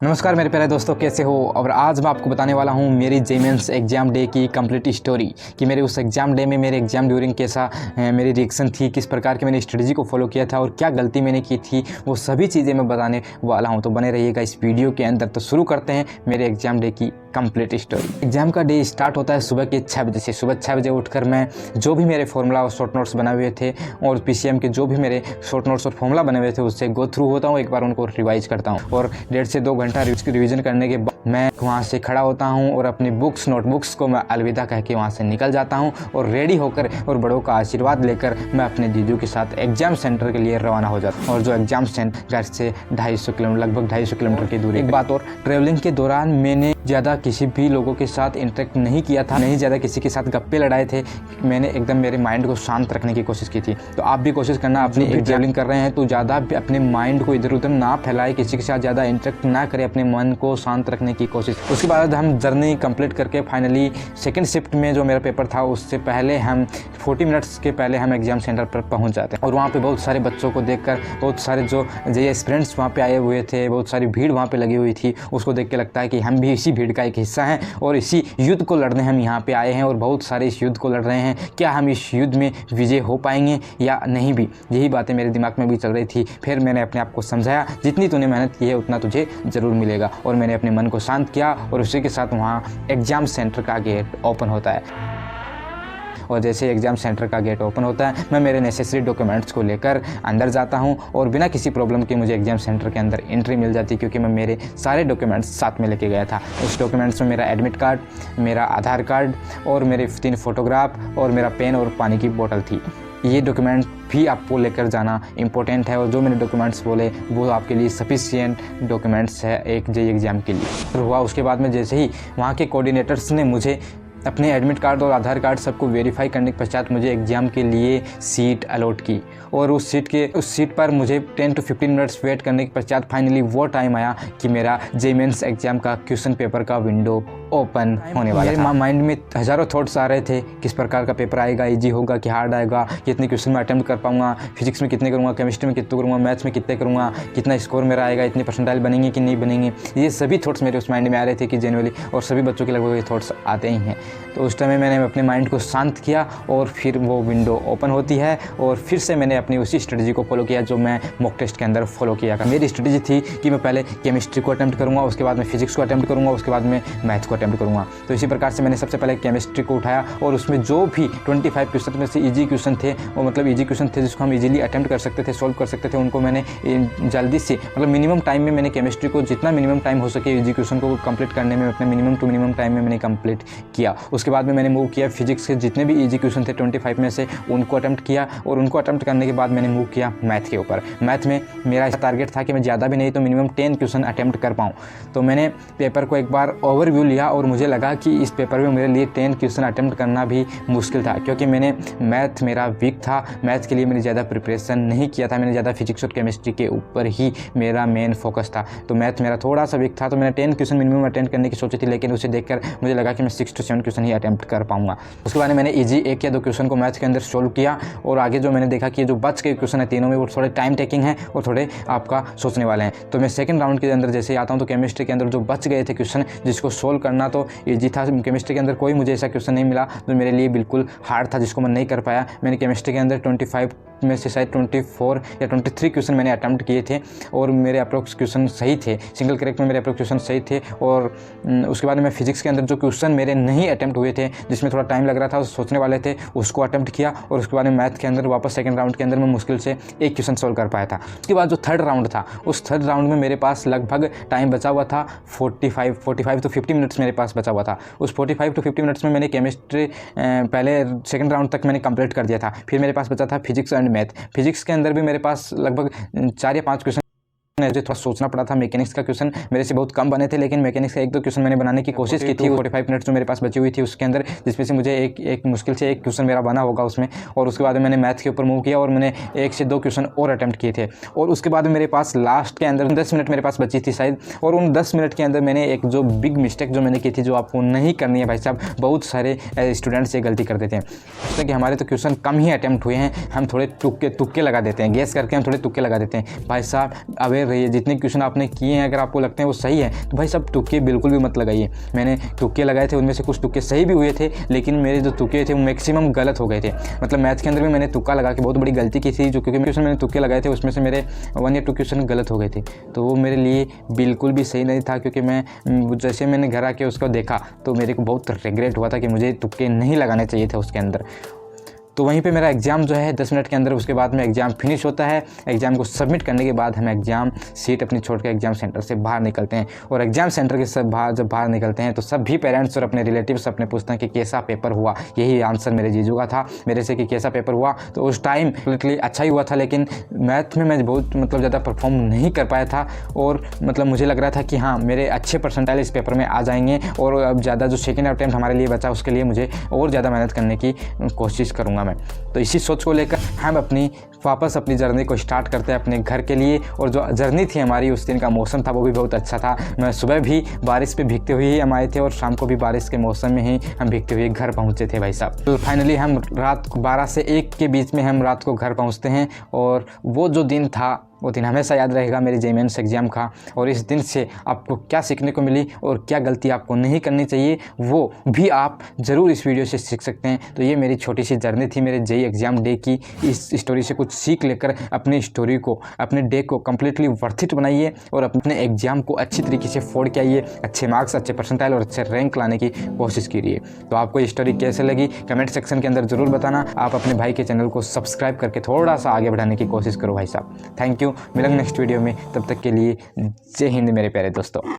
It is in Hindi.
नमस्कार मेरे प्यारे दोस्तों, कैसे हो। और आज मैं आपको बताने वाला हूँ मेरी जेई मेंस एग्ज़ाम डे की कंप्लीट स्टोरी कि मेरे उस एग्ज़ाम डे में मेरे एग्ज़ाम ड्यूरिंग कैसा मेरी रिएक्शन थी, किस प्रकार की मैंने स्ट्रेटजी को फॉलो किया था और क्या गलती मैंने की थी, वो सभी चीज़ें मैं बताने वाला हूँ। तो बने रहिएगा इस वीडियो के अंदर। तो शुरू करते हैं मेरे एग्ज़ाम डे की कंप्लीट स्टोरी। एग्ज़ाम का डे स्टार्ट होता है सुबह के 6 बजे से। सुबह 6 बजे उठकर मैं जो भी मेरे फॉर्मूला और शॉर्ट नोट्स बने हुए थे और पीसीएम के जो भी मेरे शॉर्ट नोट्स और फॉर्मूला बने हुए थे उससे गो थ्रू होता हूँ, एक बार उनको रिवाइज करता हूँ और 1.5 से 2 घंटा रिवीजन करने के बाद मैं वहाँ से खड़ा होता हूँ और अपनी नोटबुक्स को मैं अलविदा कह के वहाँ से निकल जाता हूँ और रेडी होकर और बड़ों का आशीर्वाद लेकर मैं अपने जीजू के साथ एग्ज़ाम सेंटर के लिए रवाना हो जाता हूँ। और जो एग्ज़ाम सेंटर घर से 250 किलोमीटर, लगभग 250 किलोमीटर की दूरी। एक बात और, ट्रेवलिंग के दौरान मैंने ज़्यादा किसी भी लोगों के साथ इंटरेक्ट नहीं किया था, नहीं ज़्यादा किसी के साथ गप्पे लड़ाए थे। मैंने एकदम मेरे माइंड को शांत रखने की कोशिश की थी। तो आप भी कोशिश करना, अपनी ट्रेवलिंग कर रहे हैं तो ज़्यादा अपने माइंड को इधर उधर ना फैलाए, किसी के साथ ज़्यादा इंटरेक्ट ना करें, अपने मन को शांत रखने की कोशिश। उसके बाद हम जर्नी कंप्लीट करके फाइनली सेकंड शिफ्ट में जो मेरा पेपर था उससे पहले हम 40 मिनट्स के पहले हम एग्ज़ाम सेंटर पर पहुंच जाते हैं। और वहाँ पे बहुत सारे बच्चों को देखकर, बहुत सारे जो जेई एस्पिरेंट्स वहाँ पे आए हुए थे, बहुत सारी भीड़ वहाँ पे लगी हुई थी, उसको देख के लगता है कि हम भी इसी भीड़ का एक हिस्सा हैं और इसी युद्ध को लड़ने हम यहाँ पे आए हैं और बहुत सारे इस युद्ध को लड़ रहे हैं। क्या हम इस युद्ध में विजय हो पाएंगे या नहीं भी, यही बातें मेरे दिमाग में भी चल रही थी। फिर मैंने अपने आप को समझाया, जितनी तूने मेहनत की है उतना तुझे ज़रूर मिलेगा। और मैंने अपने मन को शांत किया और उसी के साथ वहाँ एग्ज़ाम सेंटर का गेट ओपन होता है। और जैसे एग्ज़ाम सेंटर का गेट ओपन होता है मैं मेरे नेसेसरी डॉक्यूमेंट्स को लेकर अंदर जाता हूं और बिना किसी प्रॉब्लम के मुझे एग्ज़ाम सेंटर के अंदर एंट्री मिल जाती, क्योंकि मैं मेरे सारे डॉक्यूमेंट्स साथ में लेके गया था। उस डॉक्यूमेंट्स में मेरा एडमिट कार्ड, मेरा आधार कार्ड और मेरे 3 फोटोग्राफ और मेरा पेन और पानी की बोतल थी। ये डॉक्यूमेंट भी आपको लेकर जाना इम्पोर्टेंट है और जो मैंने डॉक्यूमेंट्स बोले वो आपके लिए सफिशिएंट डॉक्यूमेंट्स है एक जेई एग्ज़ाम के लिए। तो हुआ उसके बाद में जैसे ही वहाँ के कोऑर्डिनेटर्स ने मुझे अपने एडमिट कार्ड और आधार कार्ड सबको वेरीफाई करने के पश्चात मुझे एग्ज़ाम के लिए सीट अलॉट की। और उस सीट पर मुझे 10 to 15 मिनट्स वेट करने के पश्चात फाइनली वो टाइम आया कि मेरा जेई मेंस एग्ज़ाम का क्वेश्चन पेपर का विंडो ओपन होने वाला था। माइंड में हज़ारों थॉट्स आ रहे थे, किस प्रकार का पेपर आएगा, इजी होगा कि हार्ड आएगा, कितने क्वेश्चन में अटेम्प्ट कर पाऊंगा, फिजिक्स में कितने करूँगा, केमिस्ट्री में कितने करूँगा, मैथ्स में कितने करूँगा, कितना स्कोर मेरा आएगा, इतने परसेंटाइल बनेंगे कि नहीं बनेंगे। ये सभी थॉट्स मेरे उस माइंड में आ रहे थे कि जनरली, और सभी बच्चों के लगभग ये थॉट्स आते ही हैं। तो उस टाइम में मैंने अपने माइंड को शांत किया और फिर वो विंडो ओपन होती है और फिर से मैंने अपनी उसी स्ट्रेटजी को फॉलो किया जो मैं मॉक टेस्ट के अंदर फॉलो किया था। मेरी स्ट्रेटजी थी कि मैं पहले केमिस्ट्री को अटेम्प्ट करूँगा, उसके बाद मैं फिजिक्स को अटेम्प्ट करूँगा, उसके बाद मैं मैथ्स को अटेम्प्ट करूँगा। तो इसी प्रकार से मैंने सबसे पहले केमिस्ट्री को उठाया और उसमें जो भी 25 क्वेश्चन में से ईजी क्वेश्चन थे, वो मतलब ईजी क्वेश्चन थे जिसको हम इजीली अटेम्प्ट कर सकते थे, सॉल्व कर सकते थे, उनको मैंने जल्दी से मतलब मिनिमम टाइम में मैंने केमिस्ट्री को जितना मिनिमम टाइम हो सके ईजी क्वेश्चन को कंप्लीट करने में अपने मिनिमम टू मिनिमम टाइम में मैंने कंप्लीट किया। उसके बाद में मैंने मूव किया फिजिक्स के जितने भी ईजी क्वेश्चन थे 25 में से उनको अटेम्प्ट किया और उनको अटेम्प्ट करने के बाद मैंने मूव किया मैथ के ऊपर। मैथ में मेरा ऐसा टारगेट था कि मैं ज़्यादा भी नहीं तो मिनिमम 10 क्वेश्चन अटेम्प्ट कर पाऊँ। तो मैंने पेपर को एक बार ओवरव्यू लिया और मुझे लगा कि इस पेपर में मेरे लिए 10 क्वेश्चन अटेम्प्ट करना भी मुश्किल था, क्योंकि मैंने मैथ मेरा वीक था। मैथ के लिए मैंने ज़्यादा प्रिपरेशन नहीं किया था, मैंने ज़्यादा फिजिक्स और केमिस्ट्री के ऊपर ही मेरा मेन फोकस था। तो मैथ मेरा थोड़ा सा वीक था, तो मैंने 10 क्वेश्चन मिनिमम अटेम्प्ट करने की सोची थी, लेकिन उसे देखकर मुझे लगा कि मैं 6 to 7 क्वेश्चन ही अटेम्प्ट कर पाऊँगा। उसके बाद मैंने ईजी 1 या 2 क्वेश्चन को मैथ के अंदर सोल्व किया और आगे जो मैंने देखा कि जो बच के क्वेश्चन है तीनों में वो थोड़े टाइम टेकिंग है और थोड़े आपका सोचने वाले हैं। तो मैं सेकंड राउंड के अंदर जैसे ही आता हूँ तो केमिस्ट्री के अंदर जो बच गए थे क्वेश्चन जिसको सोल्व करना तो ईजी था, केमिस्ट्री के अंदर कोई मुझे ऐसा क्वेश्चन नहीं मिला जो मेरे लिए बिल्कुल हार्ड था जिसको मैं नहीं कर पाया। मैंने केमिस्ट्री के अंदर 25 में से शायद 24 या 23 क्वेश्चन मैंने अटैम्प्ट किए थे और मेरे अप्रोक्स क्वेश्चन सही थे, सिंगल करेक्ट में मेरे अप्रोक्स क्वेश्चन सही थे। और उसके बाद मैं फिजिक्स के अंदर जो क्वेश्चन मेरे नहीं अटैम्प्ट हुए थे जिसमें थोड़ा टाइम लग रहा था, सोचने वाले थे, उसको अटैम्प्ट किया। और उसके बाद में मैथ के अंदर वापस सेकंड राउंड के अंदर मैं मुश्किल से 1 क्वेश्चन सोल्व कर पाया था। उसके बाद जो थर्ड राउंड था उस थर्ड राउंड में मेरे पास लगभग टाइम बचा हुआ था 45 to 50 मिनट्स मेरे पास बचा हुआ था। उस 45 to 50 मिनट्स में मैंने केमिस्ट्री पहले सेकंड राउंड तक मैंने कंप्लीट कर दिया था। फिर मेरे पास बचा था फिजिक्स एंड मैथ। फिजिक्स के अंदर भी मेरे पास लगभग 4 या 5 क्वेश्चन मुझे थोड़ा सोचना पड़ा था। मैकेनिक्स का क्वेश्चन मेरे से बहुत कम बने थे, लेकिन मैकेनिक्स का 1-2 क्वेश्चन मैंने बनाने की कोशिश की थी। 45 मिनट्स जो मेरे पास बची हुई थी उसके अंदर, जिसमें से मुझे एक मुश्किल से 1 क्वेश्चन मेरा बना होगा उसमें। और उसके बाद मैंने मैथ के ऊपर मूव किया और मैंने 1 से 2 क्वेश्चन और अटैम्प्ट किए थे। और उसके बाद मेरे पास लास्ट के अंदर 10 मिनट मेरे पास बची थी शायद, और उन 10 मिनट के अंदर मैंने एक जो बिग मिस्टेक जो मैंने की थी, जो आपको नहीं करनी है भाई साहब, बहुत सारे स्टूडेंट्स ये गलती कर देते हैं। जैसे कि हमारे तो क्वेश्चन कम ही अटैम्प्ट हुए हैं, हम थोड़े तुक्के लगा देते हैं, गेस करके हम थोड़े तुक्के लगा देते हैं। भाई साहब अवेयर रही है। जितने क्वेश्चन आपने किए हैं अगर आपको लगते हैं वो सही है तो भाई सब तुक्के बिल्कुल भी मत लगाइए। मैंने तुक्के लगाए थे, उनमें से कुछ तुक्के सही भी हुए थे, लेकिन मेरे जो तुक्के थे वो मैक्सिमम गलत हो गए थे। मतलब मैथ्स के अंदर भी मैंने तुक्का लगा के बहुत बड़ी गलती की थी, जो क्योंकि क्वेश्चन मैंने तुक्के लगाए थे उसमें से मेरे 1 या 2 क्वेश्चन गलत हो गए थे। तो वो मेरे लिए बिल्कुल भी सही नहीं था, क्योंकि मैं जैसे मैंने घर आके उसको देखा तो मेरे को बहुत रिग्रेट हुआ था कि मुझे तुक्के नहीं लगाने चाहिए थे उसके अंदर। तो वहीं पे मेरा एग्ज़ाम जो है 10 मिनट के अंदर, उसके बाद में एग्ज़ाम फिनिश होता है। एग्ज़ाम को सबमिट करने के बाद हम एग्ज़ाम सीट अपनी छोड़ के एग्ज़ाम सेंटर से बाहर निकलते हैं। और एग्ज़ाम सेंटर के जब बाहर निकलते हैं तो सभी पेरेंट्स और अपने रिलेटिव्स अपने पूछते हैं कि कैसा पेपर हुआ। यही आंसर मेरे जीजू का था मेरे से कि कैसा पेपर हुआ। तो उस टाइम लिटरली अच्छा ही हुआ था, लेकिन मैथ में मैं बहुत ज़्यादा परफॉर्म नहीं कर पाया था। और मुझे लग रहा था कि हाँ मेरे अच्छे परसेंटाइल इस पेपर में आ जाएंगे, और अब ज़्यादा जो सेकेंड अटेम्प्ट हमारे लिए बचा उसके लिए मुझे और ज़्यादा मेहनत करने की कोशिश करूँगा। तो इसी सोच को लेकर हम वापस अपनी जर्नी को स्टार्ट करते हैं अपने घर के लिए। और जो जर्नी थी हमारी, उस दिन का मौसम था वो भी बहुत अच्छा था। मैं सुबह भी बारिश पे भीगते हुए ही हम आए थे और शाम को भी बारिश के मौसम में ही हम भीगते हुए घर पहुंचे थे भाई साहब। तो फाइनली हम रात को 12 से 1 के बीच में हम रात को घर पहुंचते हैं। और वो जो दिन था वो दिन हमेशा याद रहेगा मेरे जेईई मेंस एग्ज़ाम का। और इस दिन से आपको क्या सीखने को मिली और क्या गलती आपको नहीं करनी चाहिए वो भी आप ज़रूर इस वीडियो से सीख सकते हैं। तो ये मेरी छोटी सी जर्नी थी मेरे जेईई एग्ज़ाम डे की। इस स्टोरी से कुछ सीख लेकर अपनी स्टोरी को, अपने डे को कम्प्लीटली वर्थ इट बनाइए और अपने एग्ज़ाम को अच्छी तरीके से फोड़ के आइए। अच्छे मार्क्स, अच्छे परसेंटाइल और अच्छे रैंक लाने की कोशिश कीजिए। तो आपको ये स्टोरी कैसे लगी कमेंट सेक्शन के अंदर ज़रूर बताना। आप अपने भाई के चैनल को सब्सक्राइब करके थोड़ा सा आगे बढ़ाने की कोशिश करो भाई साहब। Thank you. मिलेंगे नेक्स्ट वीडियो में, तब तक के लिए जय हिंद मेरे प्यारे दोस्तों।